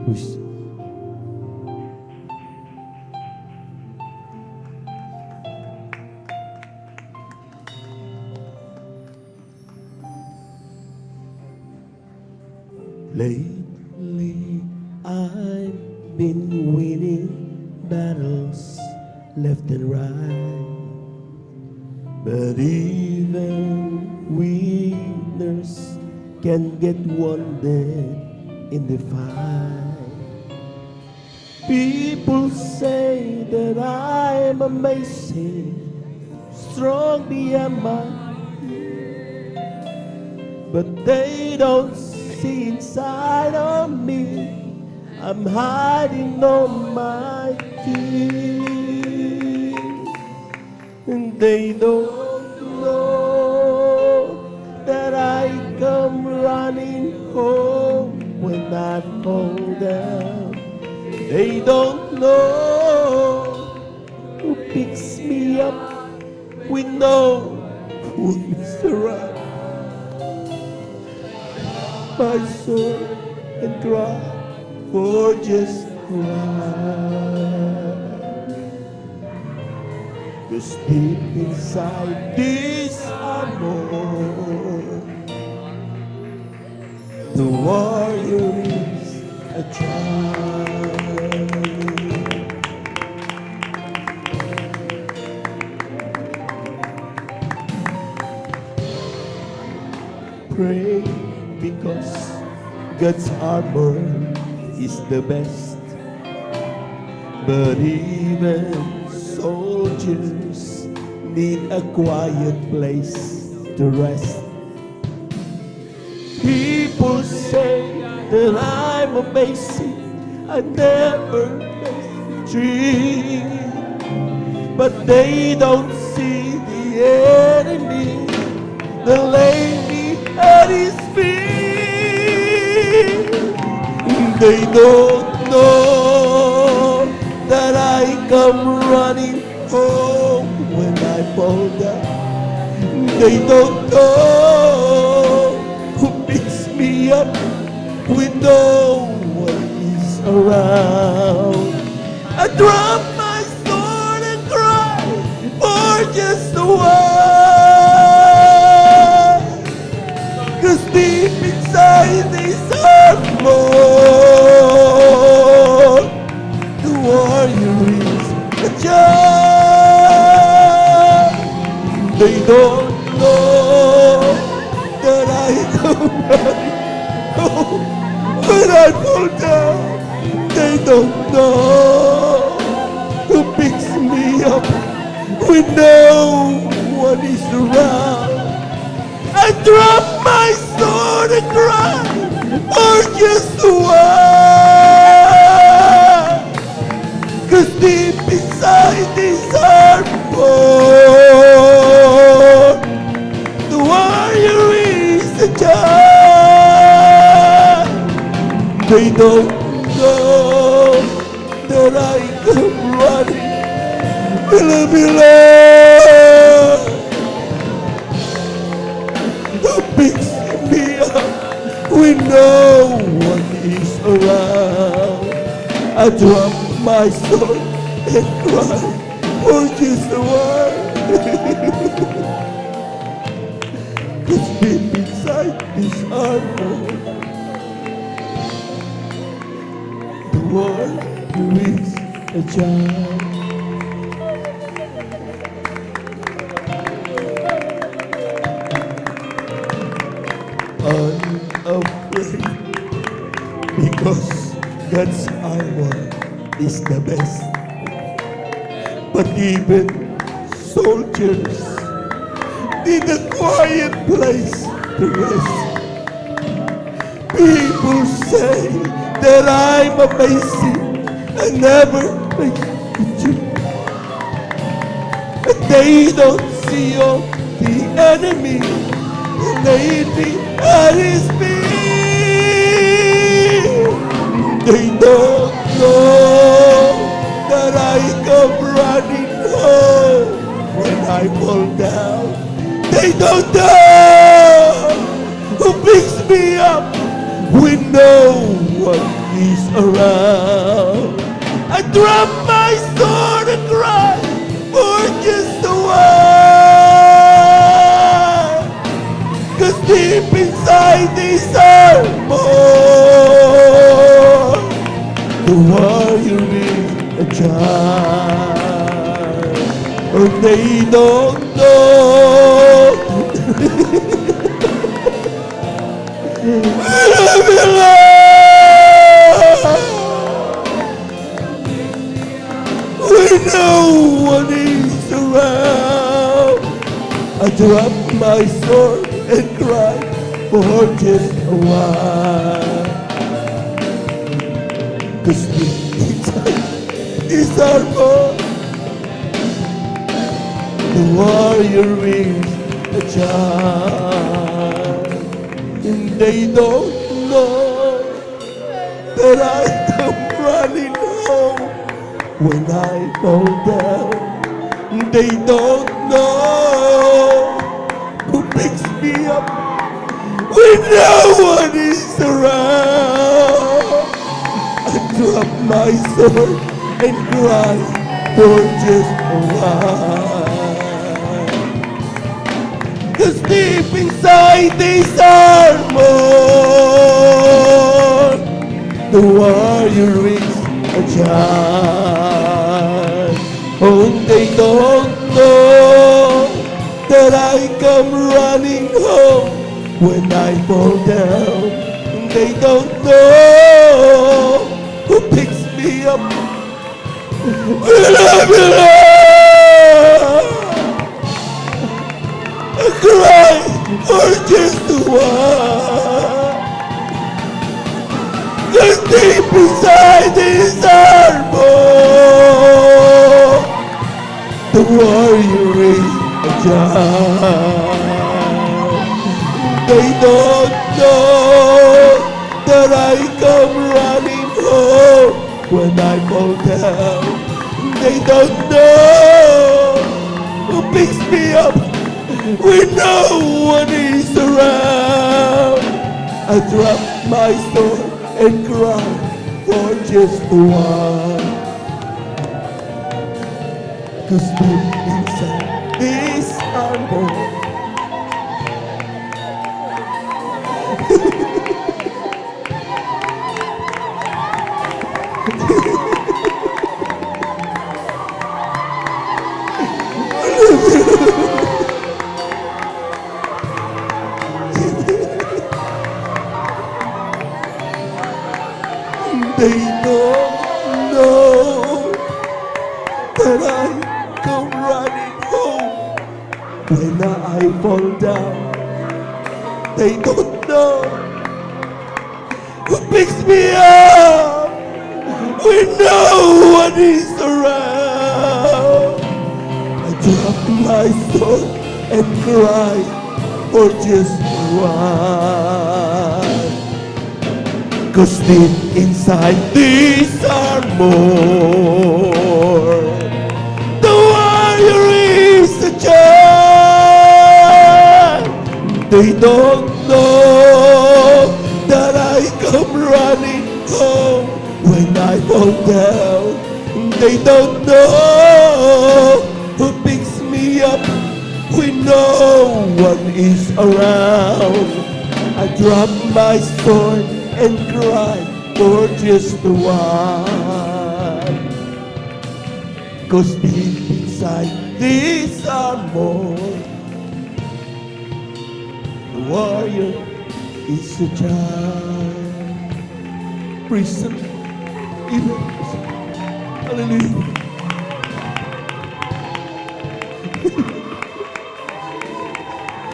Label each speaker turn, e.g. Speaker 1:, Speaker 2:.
Speaker 1: who's lately I've been winning battles left and right, but even winners can get wounded in the fight. People say that I'm amazing, strong beyond my, but they don't see inside of me. I'm hiding on my tears, and they don't know that I come running home when I fall down. They don't know who picks me up when no one is around. My soul and cry for just cry. 'Cause deep inside this amor, the warrior is a child. Pray because God's armor is the best, but even soldiers need a quiet place to rest. People say that I'm amazing, I never dream, but they don't see the enemy that lay me at his feet. They don't know that I come running home when I fall down. They don't know who picks me up when no one is around. I drop my sword and cry for just a while, 'cause deep inside this armor, the warrior is a child. They don't know that I come running home when I fall down. They don't know who picks me up when no one is around. I drop my sword and cry for just a while, 'cause deep inside this armor, the warrior is a child. They don't know that I come running below. Who picks me up when no one is around? I drop my sword and cry for just a while, 'cause deep inside this armor, the warrior is a child. Unafraid, because God's armor is the best, but even soldiers need a quiet place to rest. People say that I'm amazing, I never make you, but they don't see all the enemy lately at his feet. They don't know that I come running home when I fall down. They don't know who picks me up when no one is around. I drop my sword and cry for just a while. 'Cause deep inside these are more. The warrior is a child, or they don't know. When no one is around, I drop my sword and cry for just a while. 'Cause inside is our God. The warrior is a child, and they don't know that I come running home when I fall down. They don't know who picks me up when no one is around. I drop my sword and cry for just a while. 'Cause deep inside this armor, the warrior is a child. Oh, they don't know that I come running home when I fall down. They don't know who picks me up when I'm alone. I cry for just a while. 'Cause deep inside this armor, the warrior is a child. They don't know that I come running home when I fall down. They don't know who picks me up when no one is around. I drop my sword and cry for just a while. 'Cause deep inside this armor, they don't know that I come running home when I fall down. They don't know who picks me up when no one is around. I drop my sword and cry for just a while. 'Cause deep inside this armor, the warrior is a child. They don't know that I come running home when I fall down. They don't know who picks me up when no one is around. I drop my sword and cry for just a while. 'Cause deep inside this armor, the warrior is a child. Praise the Lord. Hallelujah.